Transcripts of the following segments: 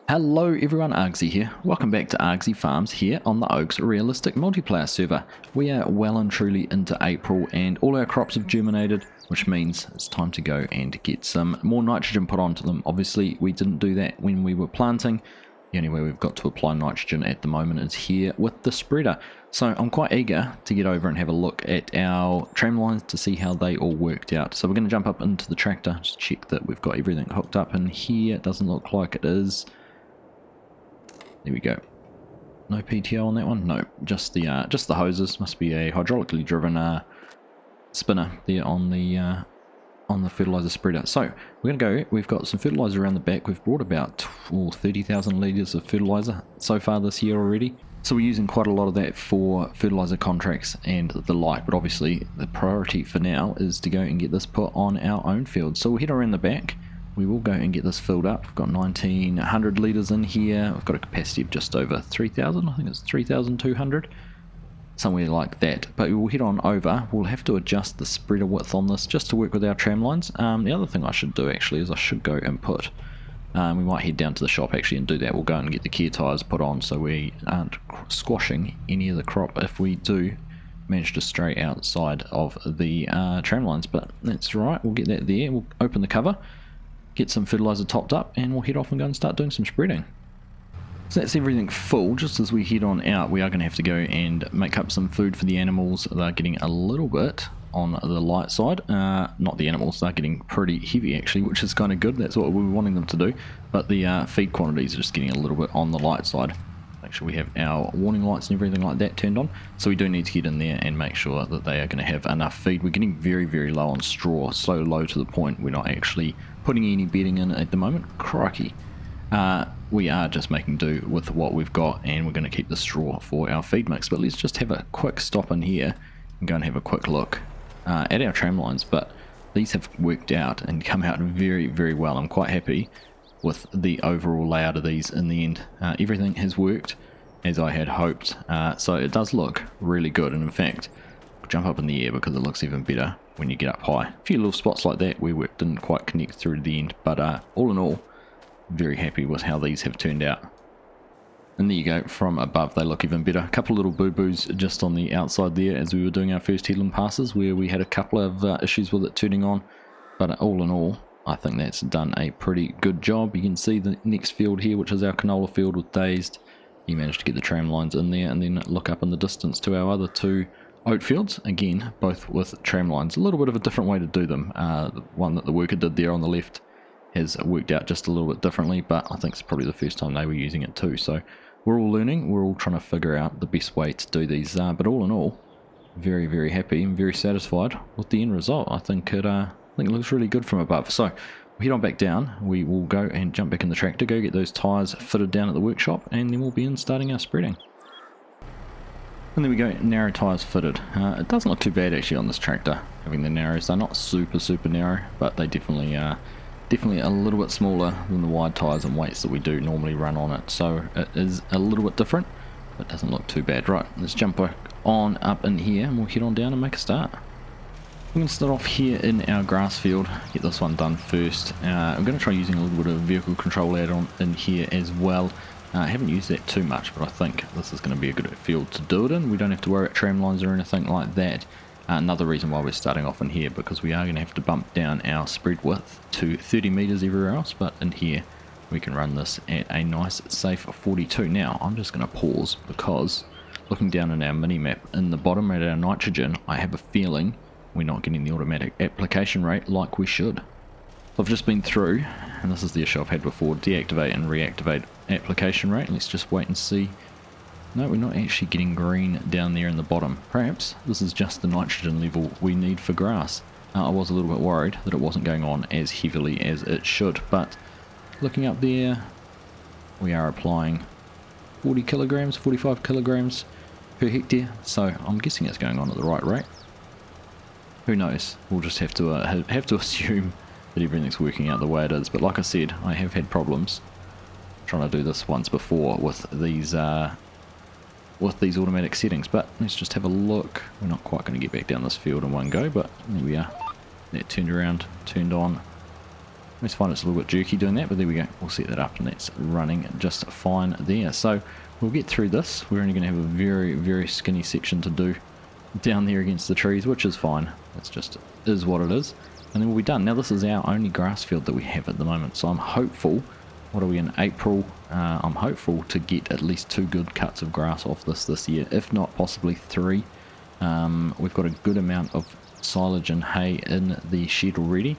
Hello everyone, Argsy here. Welcome back to Argsy Farms here on the Oaks Realistic Multiplayer server. We are well and truly into April and all our crops have germinated, which means it's time to go and get some more nitrogen put onto them. Obviously we didn't do that when we were planting. The only way we've got to apply nitrogen at the moment is here with the spreader. So I'm quite eager to get over and have a look at our tram lines to see how they all worked out. So we're going to jump up into the tractor, just check that we've got everything hooked up in here. It doesn't look like it is. There we go. No PTO on that one? No, just the hoses. Must be a hydraulically driven spinner there on the fertilizer spreader. So we're going to go. We've got some fertilizer around the back. We've brought about 30,000 litres of fertilizer so far this year already. So we're using quite a lot of that for fertilizer contracts and the like. But obviously the priority for now is to go and get this put on our own field. So we'll head around the back. We will go and get this filled up. We've got 1900 litres in here. We've got a capacity of just over 3,000. I think it's 3,200. Somewhere like that. But we'll head on over. We'll have to adjust the spreader width on this just to work with our tram lines. The other thing I should do actually is I should go and put... we might head down to the shop actually and do that. We'll go and get the Kia tyres put on so we aren't squashing any of the crop if we do manage to stray outside of the tram lines. But that's right. We'll get that there. We'll open the cover. Get some fertilizer topped up and we'll head off and go and start doing some spreading. So that's everything full. Just as we head on out, we are going to have to go and make up some food for the animals. They're getting a little bit on the light side. Not the animals, they're getting pretty heavy actually, which is kind of good. That's what we were wanting them to do. But the feed quantities are just getting a little bit on the light side. Make sure we have our warning lights and everything like that turned on. So we do need to get in there and make sure that they are going to have enough feed. We're getting very, very low on straw. So low to the point we're not actually putting any bedding in at the moment. Crikey. We are just making do with what we've got and we're going to keep the straw for our feed mix. But let's just have a quick stop in here and go and have a quick look at our tram lines. But these have worked out and come out very, very well. I'm quite happy with the overall layout of these in the end. Everything has worked as I had hoped. So it does look really good. And in fact, I'll jump up in the air because it looks even better when you get up high. A few little spots like that where work didn't quite connect through to the end. But all in all, very happy with how these have turned out. And there you go, from above they look even better. A couple of little boo-boos just on the outside there as we were doing our first headland passes where we had a couple of issues with it turning on. But all in all, I think that's done a pretty good job. You can see the next field here, which is our canola field with Dazed. You managed to get the tram lines in there and then look up in the distance to our other two oat fields. Again, both with tram lines. A little bit of a different way to do them. The one that the worker did there on the left has worked out just a little bit differently, but I think it's probably the first time they were using it too. So we're all learning. We're all trying to figure out the best way to do these. But all in all, very, very happy and very satisfied with the end result. I think it looks really good from above. So we'll head on back down. We will go and jump back in the tractor, go get those tyres fitted down at the workshop, and then we'll be in starting our spreading. And there we go, narrow tyres fitted. It doesn't look too bad actually on this tractor, having the narrows. They're not super, super narrow, but they definitely are definitely a little bit smaller than the wide tyres and weights that we do normally run on it. So it is a little bit different, but it doesn't look too bad. Right, let's jump on up in here and we'll head on down and make a start. We're going to start off here in our grass field, get this one done first. I'm going to try using a little bit of vehicle control add-on in here as well. I haven't used that too much, but I think this is going to be a good field to do it in. We don't have to worry about tram lines or anything like that. Another reason why we're starting off in here, because we are going to have to bump down our spread width to 30 meters everywhere else, but in here we can run this at a nice safe 42. Now I'm just going to pause because looking down in our mini map in the bottom at our nitrogen, I have a feeling we're not getting the automatic application rate like we should. So I've just been through, and this is the issue I've had before, deactivate and reactivate application rate. Let's just wait and see No, we're not actually getting green down there in the bottom. Perhaps this is just the nitrogen level we need for grass. I was a little bit worried that it wasn't going on as heavily as it should, but looking up there, we are applying 40 kilograms, 45 kilograms per hectare, so I'm guessing it's going on at the right rate. Who knows? We'll just have to assume that everything's working out the way it is. But like I said, I have had problems trying to do this once before with these automatic settings. But let's just have a look. We're not quite going to get back down this field in one go, but there we are. That turned around, turned on. Let's find it's a little bit jerky doing that, but there we go. We'll set that up and that's running just fine there. So we'll get through this. We're only going to have a very, very skinny section to do down there against the trees, which is fine. It's just is what it is. And then we'll be done. Now this is our only grass field that we have at the moment. So I'm hopeful, what are we in April? I'm hopeful to get at least 2 good cuts of grass off this year, if not possibly 3. We've got a good amount of silage and hay in the shed already,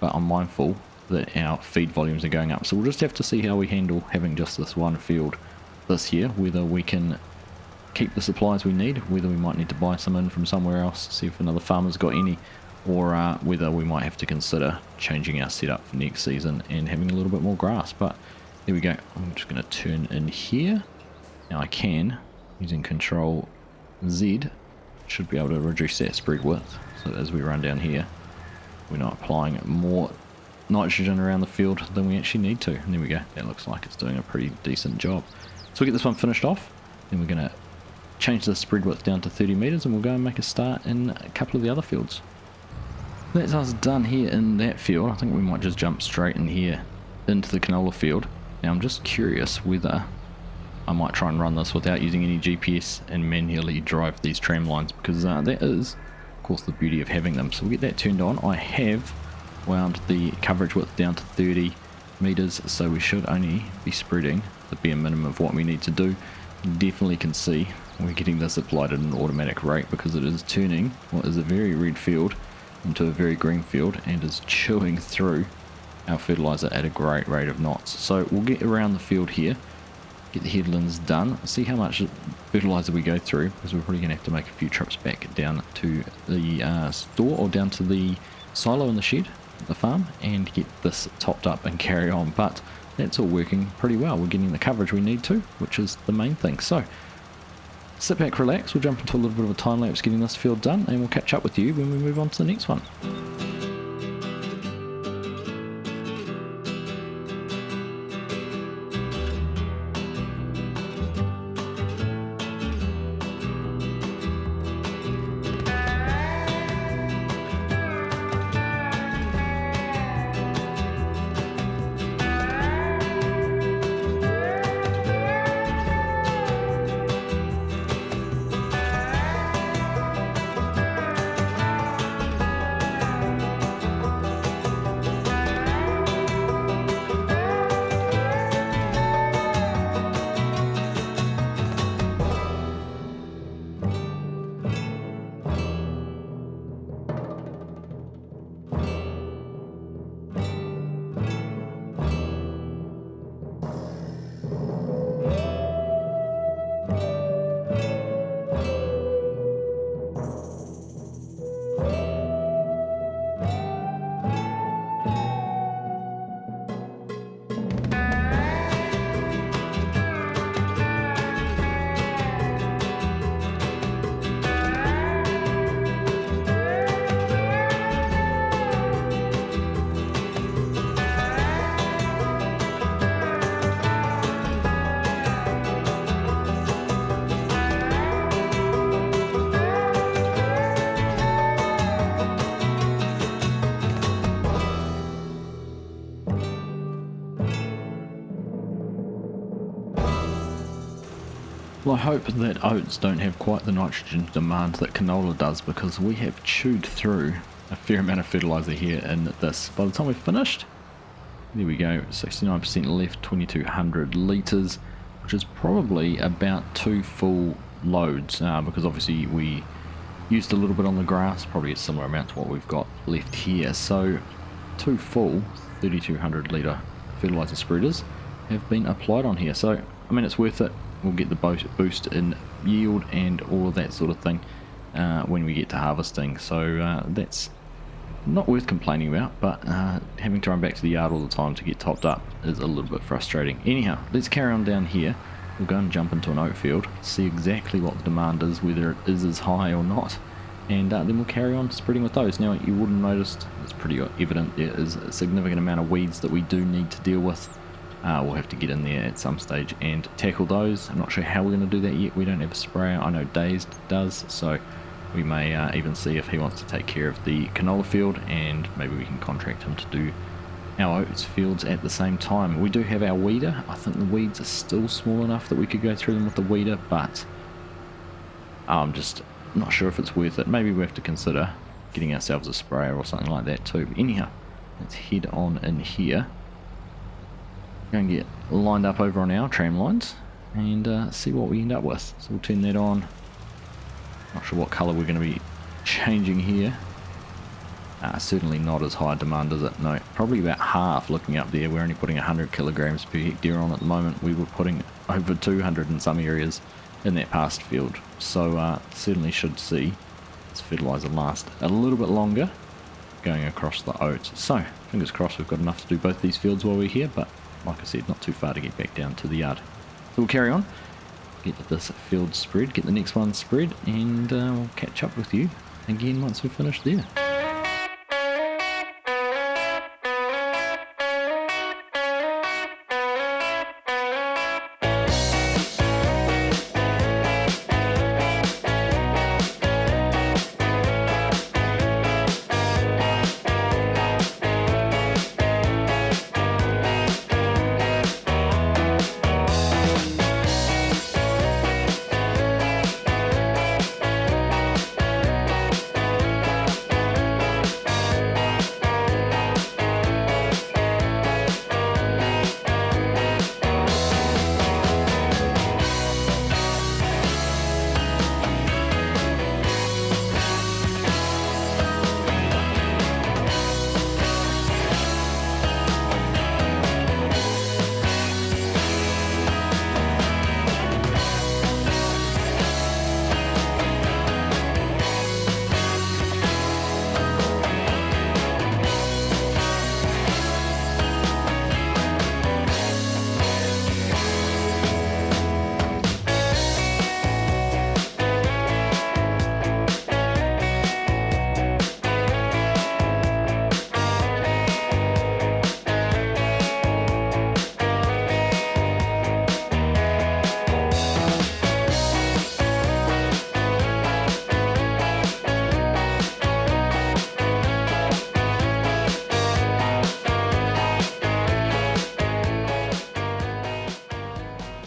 but I'm mindful that our feed volumes are going up. So we'll just have to see how we handle having just this one field this year, whether we can keep the supplies we need, whether we might need to buy some in from somewhere else, see if another farmer's got any, or whether we might have to consider changing our setup for next season and having a little bit more grass. But there we go. I'm just going to turn in here. Now I can, using Control Z, should be able to reduce that spread width, so that as we run down here, we're not applying more nitrogen around the field than we actually need to. And there we go. That looks like it's doing a pretty decent job. So we'll get this one finished off, then we're going to change the spread width down to 30 meters, and we'll go and make a start in a couple of the other fields. That's us done here in that field. I think we might just jump straight in here into the canola field. Now I'm just curious whether I might try and run this without using any GPS and manually drive these tram lines, because that is of course the beauty of having them. So we'll get that turned on. I have wound the coverage width down to 30 meters, so we should only be spreading the bare minimum of what we need to do. You definitely can see we're getting this applied at an automatic rate, because it is turning what is a very red field into a very green field and is chewing through our fertilizer at a great rate of knots. So we'll get around the field here, get the headlands done, see how much fertilizer we go through, because we're probably going to have to make a few trips back down to the store or down to the silo in the shed at the farm and get this topped up and carry on. But that's all working pretty well. We're getting the coverage we need to, which is the main thing. So sit back, relax, we'll jump into a little bit of a time lapse getting this field done, and we'll catch up with you when we move on to the next one. Well, I hope that oats don't have quite the nitrogen demand that canola does, because we have chewed through a fair amount of fertilizer here in this. By the time we've finished, there we go, 69% left, 2200 litres, which is probably about 2 full loads, because obviously we used a little bit on the grass, probably a similar amount to what we've got left here. So 2 full 3200 litre fertilizer spreaders have been applied on here. So I mean, it's worth it. we'll get the boost in yield and all of that sort of thing when we get to harvesting. So that's not worth complaining about, but having to run back to the yard all the time to get topped up is a little bit frustrating. Anyhow, let's carry on down here. We'll go and jump into an oat field, see exactly what the demand is, whether it is as high or not, and then we'll carry on spreading with those. Now, you would have noticed, it's pretty evident, there is a significant amount of weeds that we do need to deal with. We'll have to get in there at some stage and tackle those. I'm not sure how we're going to do that yet. We don't have a sprayer. I know Dazed does, so we may even see if he wants to take care of the canola field, and maybe we can contract him to do our oats fields at the same time. We do have our weeder. I think the weeds are still small enough that we could go through them with the weeder, but I'm just not sure if it's worth it. Maybe we have to consider getting ourselves a sprayer or something like that too. But anyhow, let's head on in here. Go and get lined up over on our tram lines and see what we end up with. So we'll turn that on. Not sure what colour we're going to be changing here. Certainly not as high demand, is it? No, probably about half. Looking up there, we're only putting 100 kilograms per hectare on at the moment. We were putting over 200 in some areas in that past field. So certainly should see this fertiliser last a little bit longer going across the oats. So fingers crossed we've got enough to do both these fields while we're here, but like I said, not too far to get back down to the yard. So we'll carry on, get this field spread, get the next one spread, and we'll catch up with you again once we've finished there.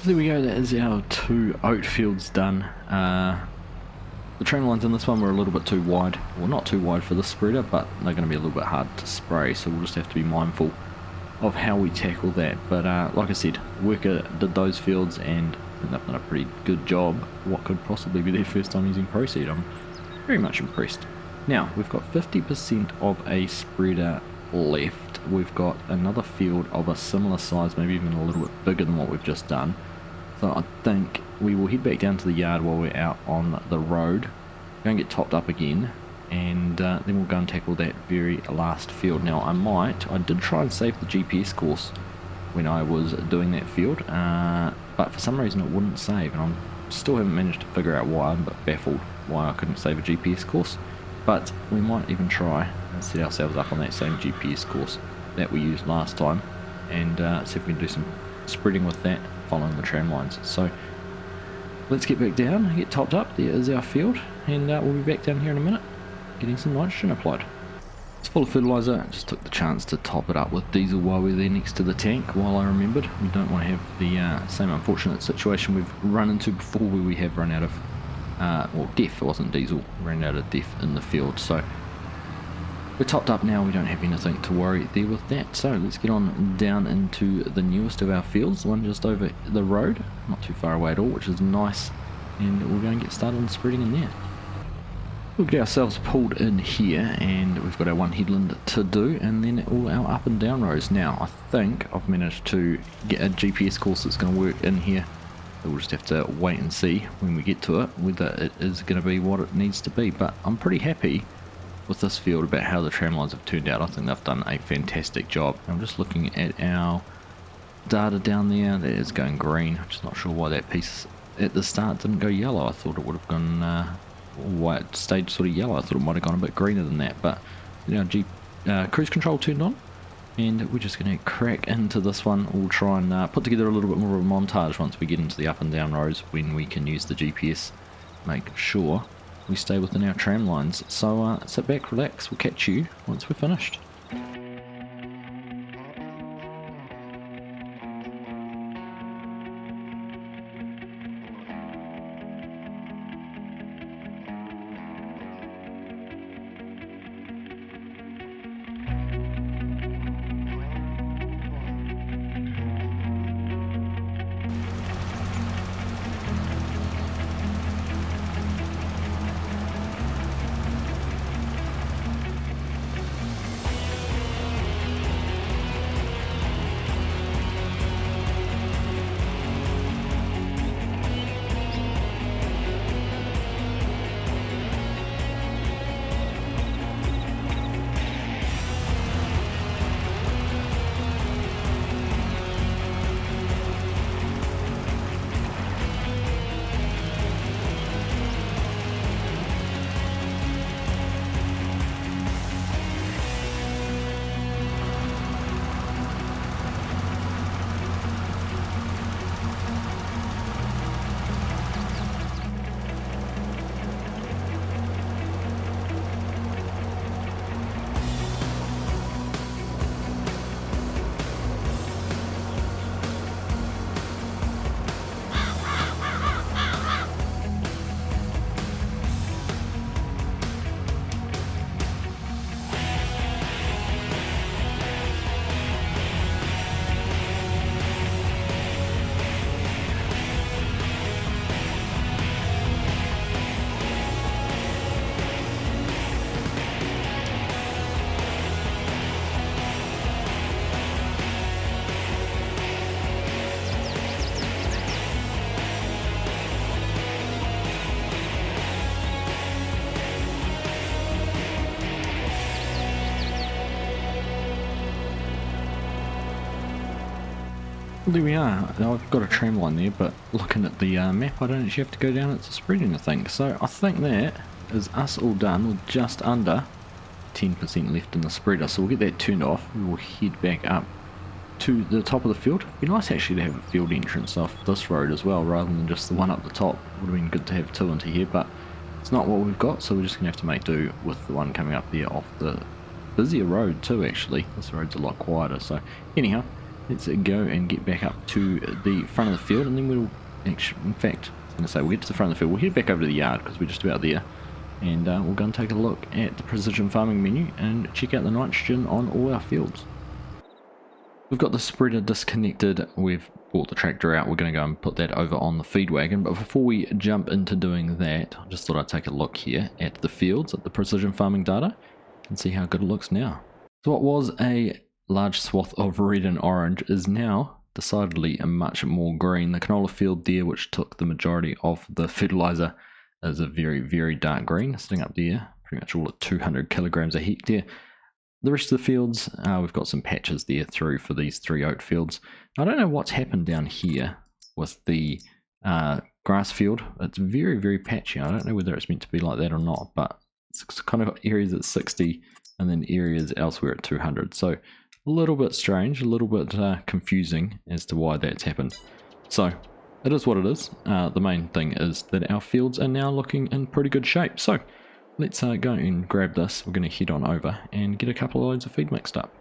There we go, that is our 2 oat fields done. The tram lines in this one were a little bit too wide. Well, not too wide for the spreader, but they're going to be a little bit hard to spray, so we'll just have to be mindful of how we tackle that. But like I said, worker did those fields and they've done a pretty good job. What could possibly be their first time using Proseed? I'm very much impressed. Now, we've got 50% of a spreader left. We've got another field of a similar size, maybe even a little bit bigger than what we've just done. So I think we will head back down to the yard while we're out on the road, go and get topped up again, and then we'll go and tackle that very last field. Now I did try and save the GPS course when I was doing that field, but for some reason it wouldn't save, and I still haven't managed to figure out why. I'm a bit baffled why I couldn't save a GPS course, but we might even try and set ourselves up on that same GPS course that we used last time, and see if we can do some spreading with that following the tram lines. So let's get back down, get topped up. There is our field, and we'll be back down here in a minute getting some nitrogen applied. It's full of fertiliser. Just took the chance to top it up with diesel while we're there next to the tank. While I remembered, we don't want to have the same unfortunate situation we've run into before, where we have run out of well, DEF. It wasn't diesel, we ran out of DEF in the field. So we're topped up now, we don't have anything to worry there with that. So let's get on down into the newest of our fields, the one just over the road, not too far away at all, which is nice, and we'll go and get started on spreading in there. We'll get ourselves pulled in here, and we've got our one headland to do, and then all our up and down rows. Now I think I've managed to get a GPS course that's going to work in here we'll just have to wait and see when we get to it whether it is going to be what it needs to be. But I'm pretty happy with this field about how the tramlines have turned out. I think they've done a fantastic job. I'm just looking at our data down there. That is going green. I'm just not sure why that piece at the start didn't go yellow. I thought it would have gone why it stayed sort of yellow. I thought it might have gone a bit greener than that, but you know, cruise control turned on, and we're just going to crack into this one. We'll try and put together a little bit more of a montage once we get into the up and down roads when we can use the GPS, make sure we stay within our tram lines. So sit back, relax, we'll catch you once we're finished. There we are. Now I've got a tram line there, but looking at the map, I don't actually have to go down it to spread anything. So I think that is us all done with just under 10% left in the spreader. So we'll get that turned off. We will head back up to the top of the field. It'd be nice actually to have a field entrance off this road as well, rather than just the one up the top. Would have been good to have two into here, but it's not what we've got, so we're just going to have to make do with the one coming up there off the busier road too, actually. This road's a lot quieter, so anyhow, let's go and get back up to the front of the field, and then we'll actually, in fact, I was going to say, we'll get to the front of the field, we'll head back over to the yard because we're just about there, and we'll go and take a look at the precision farming menu and check out the nitrogen on all our fields. We've got the spreader disconnected, we've brought the tractor out, we're going to go and put that over on the feed wagon, but before we jump into doing that, I just thought I'd take a look here at the fields, at the precision farming data, and see how good it looks now. So what was a large swath of red and orange is now decidedly a much more green. The canola field there, which took the majority of the fertilizer, is a very, very dark green, sitting up there, pretty much all at 200 kilograms a hectare. The rest of the fields, we've got some patches there through for these 3 oat fields. I don't know what's happened down here with the grass field. It's very, very patchy. I don't know whether it's meant to be like that or not, but it's kind of got areas at 60 and then areas elsewhere at 200. So a little bit strange, a little bit confusing as to why that's happened. So it is what it is. The main thing is that our fields are now looking in pretty good shape. So let's go and grab this. We're going to head on over and get a couple of loads of feed mixed up.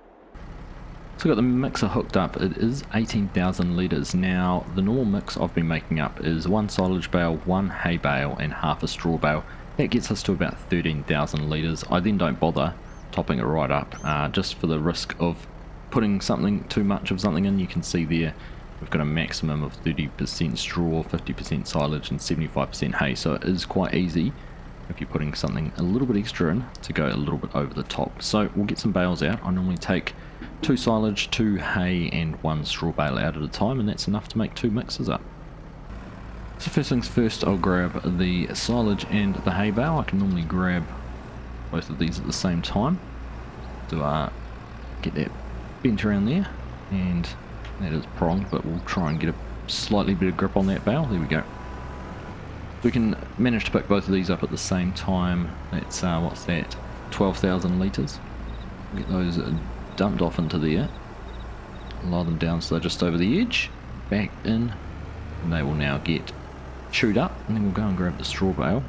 So I've got the mixer hooked up. It is 18,000 litres. Now the normal mix I've been making up is 1 silage bale, 1 hay bale and half a straw bale. That gets us to about 13,000 litres. I then don't bother topping it right up, just for the risk of putting something too much of something in. You can see there we've got a maximum of 30% straw, 50% silage and 75% hay, so it is quite easy if you're putting something a little bit extra in to go a little bit over the top. So we'll get some bales out. I normally take 2 silage, 2 hay and 1 straw bale out at a time, and that's enough to make 2 mixes up. So first things first, I'll grab the silage and the hay bale. I can normally grab both of these at the same time to get that bent around there, and that is pronged, but we'll try and get a slightly better grip on that bale. There we go. We can manage to pick both of these up at the same time. That's what's that, 12,000 litres. Get those dumped off into there, lower them down so they're just over the edge, back in, and they will now get chewed up, and then we'll go and grab the straw bale.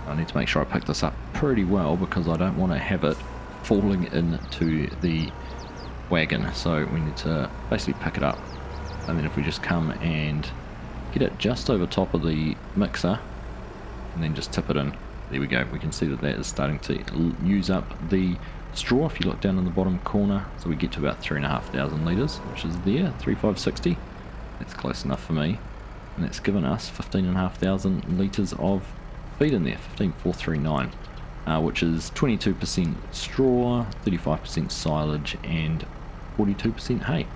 I need to make sure I pick this up pretty well because I don't want to have it falling into the wagon, so we need to basically pick it up, and then if we just come and get it just over top of the mixer and then just tip it in, there we go. We can see that that is starting to use up the straw if you look down in the bottom corner, so we get to about 3,500 litres, which is there, 3,560. That's close enough for me, and that's given us 15,500 litres of feed in there, 15,439, which is 22% straw, 35% silage, and 42% hay.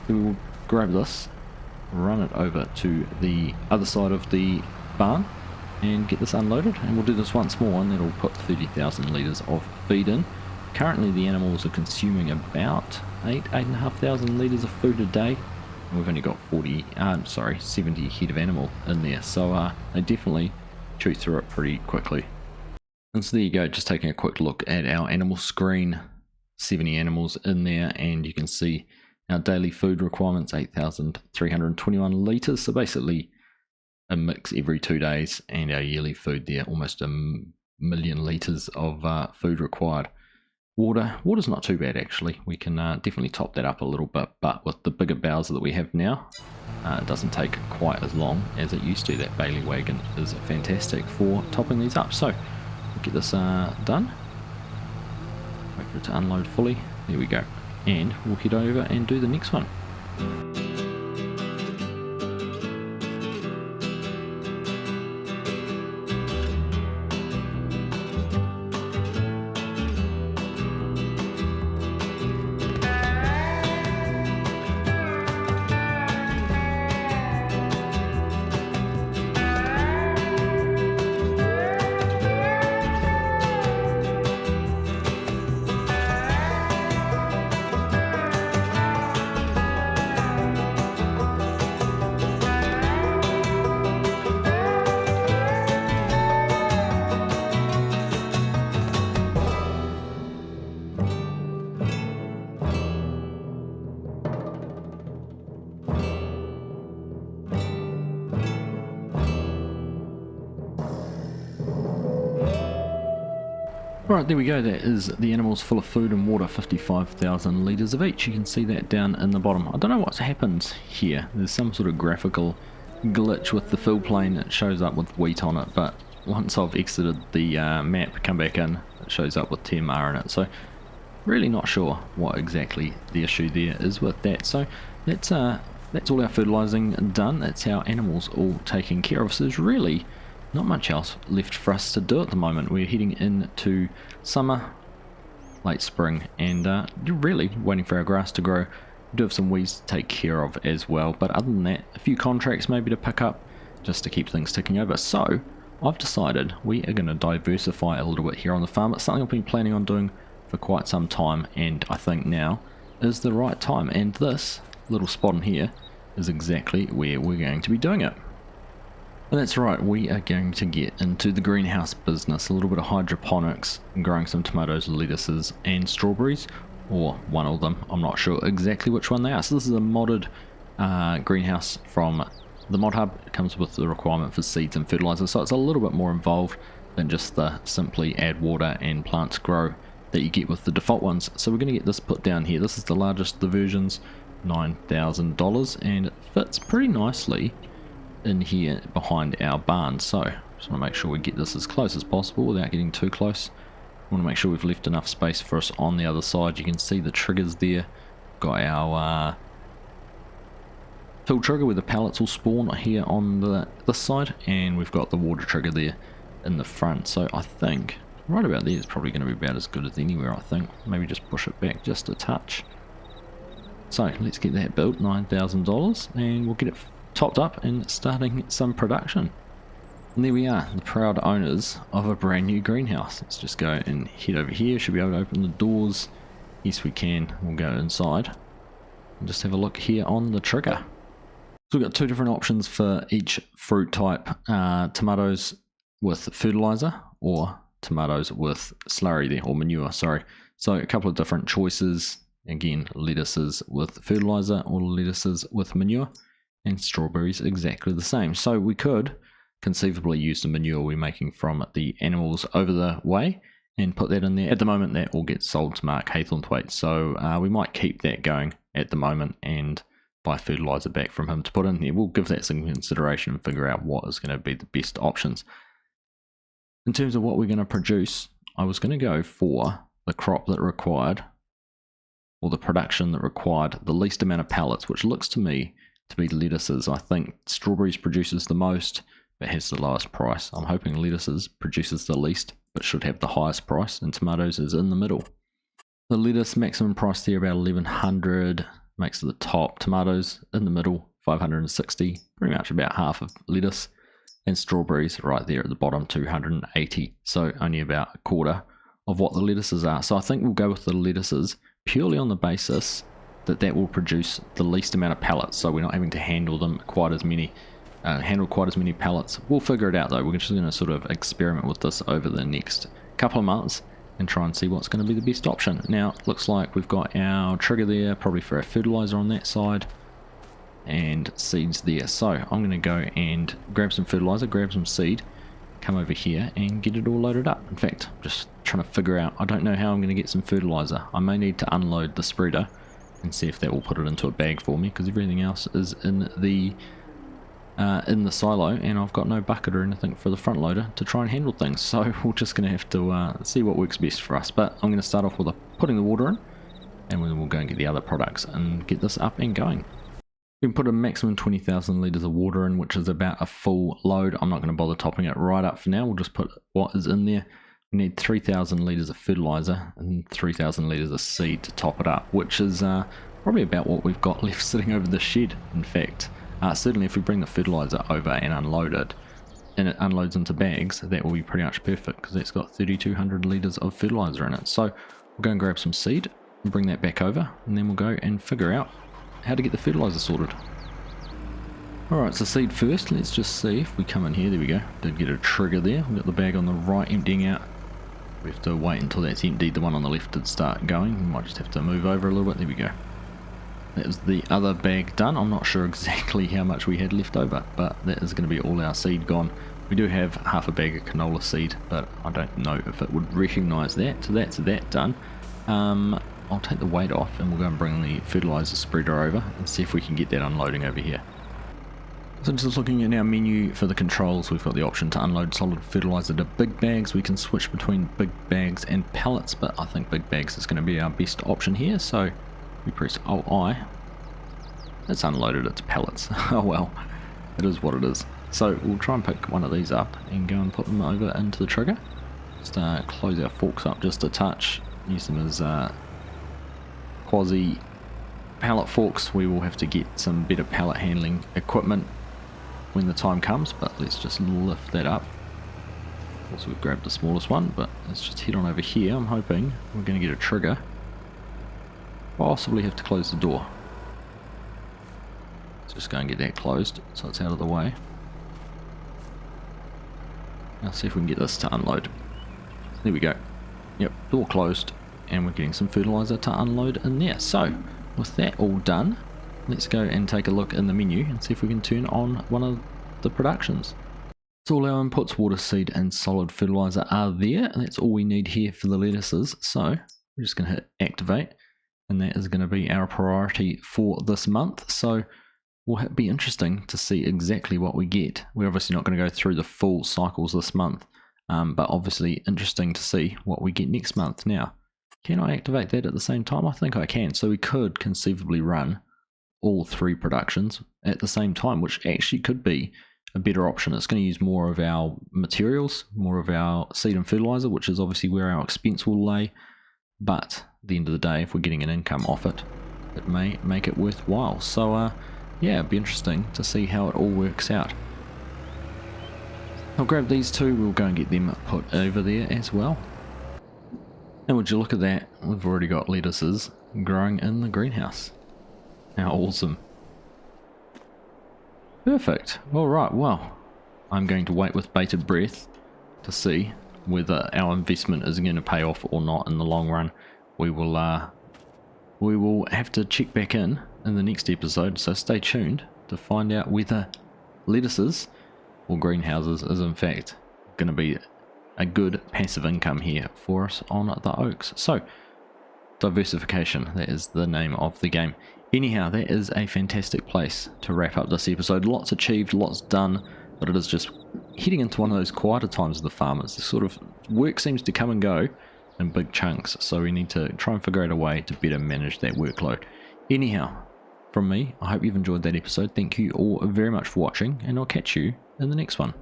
So we will grab this, run it over to the other side of the barn, and get this unloaded, and we'll do this once more, and that'll put 30,000 litres of feed in. Currently the animals are consuming about 8,500 litres of food a day. We've only got 70 head of animal in there, so they definitely chew through it pretty quickly. And so there you go, just taking a quick look at our animal screen, 70 animals in there, and you can see our daily food requirements, 8,321 litres, so basically a mix every 2 days, and our yearly food there, almost 1,000,000 litres of food required. Water's not too bad actually, we can definitely top that up a little bit, but with the bigger bales that we have now, it doesn't take quite as long as it used to. That Bailey wagon is fantastic for topping these up. So we'll get this done, wait for it to unload fully, there we go, and we'll head over and do the next one. Right, there we go, that is the animals full of food and water, 55,000 litres of each. You can see that down in the bottom. I don't know what's happened here. There's some sort of graphical glitch with the fill plane. It shows up with wheat on it, but once I've exited the map, come back in, it shows up with TMR in it. So really not sure what exactly the issue there is with that. So that's all our fertilising done. That's our animals all taken care of. So there's really not much else left for us to do at the moment. We're heading into summer, late spring, and really waiting for our grass to grow. We do have some weeds to take care of as well, but other than that, a few contracts maybe to pick up just to keep things ticking over. So I've decided we are going to diversify a little bit here on the farm. It's something I've been planning on doing for quite some time, and I think now is the right time, and this little spot in here is exactly where we're going to be doing it. And that's right, we are going to get into the greenhouse business, a little bit of hydroponics, and growing some tomatoes, lettuces and strawberries, or one of them. I'm not sure exactly which one they are. So this is a modded greenhouse from the Mod Hub. It comes with the requirement for seeds and fertilizer, so it's a little bit more involved than just the simply add water and plants grow that you get with the default ones. So we're going to get this put down here. This is the largest of the versions, $9,000, and it fits pretty nicely in here behind our barn. So just want to make sure we get this as close as possible without getting too close. We want to make sure we've left enough space for us on the other side. You can see the triggers there. Got our fill trigger where the pallets will spawn here on this side, and we've got the water trigger there in the front. So I think right about there is probably going to be about as good as anywhere. I think maybe just push it back just a touch. So let's get that built, $9,000, and we'll get it topped up and starting some production. And there we are, the proud owners of a brand new greenhouse. Let's just go and head over here. Should be able to open the doors. Yes, we can. We'll go inside and just have a look here on the trigger. So we've got two different options for each fruit type. Tomatoes with fertilizer or tomatoes with slurry there, or manure, sorry. So a couple of different choices. Again, lettuces with fertilizer or lettuces with manure, and strawberries exactly the same. So we could conceivably use the manure we're making from the animals over the way and put that in there. At the moment that all gets sold to Mark Haythornthwaite, so we might keep that going at the moment and buy fertilizer back from him to put in there. We'll give that some consideration and figure out what is going to be the best options. In terms of what we're going to produce, I was going to go for the crop that required, or the production that required the least amount of pallets, which looks to me to be lettuces. I think strawberries produces the most, but has the lowest price. I'm hoping lettuces produces the least, but should have the highest price, and tomatoes is in the middle. The lettuce maximum price there about 1100, makes it the top. Tomatoes in the middle, 560, pretty much about half of lettuce. And strawberries right there at the bottom, 280, so only about a quarter of what the lettuces are. So I think we'll go with the lettuces purely on the basis that that will produce the least amount of pallets, so we're not having to handle them quite as many pallets. We'll figure it out though. We're just going to sort of experiment with this over the next couple of months and try and see what's going to be the best option. Now looks like we've got our trigger there, probably for our fertilizer on that side, and seeds there. So I'm going to go and grab some fertilizer, grab some seed, come over here and get it all loaded up. In fact, just trying to figure out, I don't know how I'm going to get some fertilizer. I may need to unload the spreader and see if that will put it into a bag for me, because everything else is in the silo, and I've got no bucket or anything for the front loader to try and handle things. So we're just going to have to see what works best for us. But I'm going to start off with putting the water in, and then we'll go and get the other products and get this up and going. We can put a maximum 20,000 litres of water in, which is about a full load. I'm not going to bother topping it right up for now. We'll just put what is in there. We need 3,000 litres of fertiliser and 3,000 litres of seed to top it up, which is probably about what we've got left sitting over the shed, in fact. Certainly if we bring the fertiliser over and unload it, and it unloads into bags, that will be pretty much perfect, because that's got 3,200 litres of fertiliser in it. So we'll go and grab some seed and bring that back over, and then we'll go and figure out how to get the fertilizer sorted. Alright, so seed first. Let's just see if we come in here. There we go. Did get a trigger there. We've got the bag on the right emptying out. We have to wait until that's emptied. The one on the left did start going. We might just have to move over a little bit. There we go. That was the other bag done. I'm not sure exactly how much we had left over, but that is going to be all our seed gone. We do have half a bag of canola seed, but I don't know if it would recognise that. So that's that done. I'll take the weight off and we'll go and bring the fertilizer spreader over and see if we can get that unloading over here. So just looking at our menu for the controls, we've got the option to unload solid fertilizer to big bags. We can switch between big bags and pallets, but I think big bags is going to be our best option here. So we press Alt-I. It's unloaded its pallets. Oh well, it is what it is. So we'll try and pick one of these up and go and put them over into the trigger. Just close our forks up just a touch. Use them as quasi pallet forks. We will have to get some better pallet handling equipment when the time comes, but let's just lift that up. Also we've grabbed the smallest one, but let's just head on over here. I'm hoping we're going to get a trigger. Possibly have to close the door. Let's just go and get that closed so it's out of the way. Now see if we can get this to unload. There we go. Yep, door closed, and we're getting some fertilizer to unload in there. So with that all done, let's go and take a look in the menu and see if we can turn on one of the productions. So all our inputs, water, seed and solid fertilizer are there, and that's all we need here for the lettuces. So we're just going to hit activate, and that is going to be our priority for this month. So will be interesting to see exactly what we get. We're obviously not going to go through the full cycles this month, but obviously interesting to see what we get next month. Now, can I activate that at the same time? I think I can. So we could conceivably run all three productions at the same time, which actually could be a better option. It's going to use more of our materials, more of our seed and fertilizer, which is obviously where our expense will lay. But at the end of the day, if we're getting an income off it, it may make it worthwhile. So yeah, it'd be interesting to see how it all works out. I'll grab these two, we'll go and get them put over there as well. And would you look at that, we've already got lettuces growing in the greenhouse. How awesome. Perfect. Alright, well, I'm going to wait with bated breath to see whether our investment is going to pay off or not in the long run. We will have to check back in the next episode, so stay tuned to find out whether lettuces or greenhouses is in fact going to be a good passive income here for us on the Oaks. So, diversification, that is the name of the game. Anyhow, that is a fantastic place to wrap up this episode. Lots achieved, lots done, but it is just heading into one of those quieter times of the farmers. The sort of work seems to come and go in big chunks, so we need to try and figure out a way to better manage that workload. Anyhow, from me, I hope you've enjoyed that episode. Thank you all very much for watching, and I'll catch you in the next one.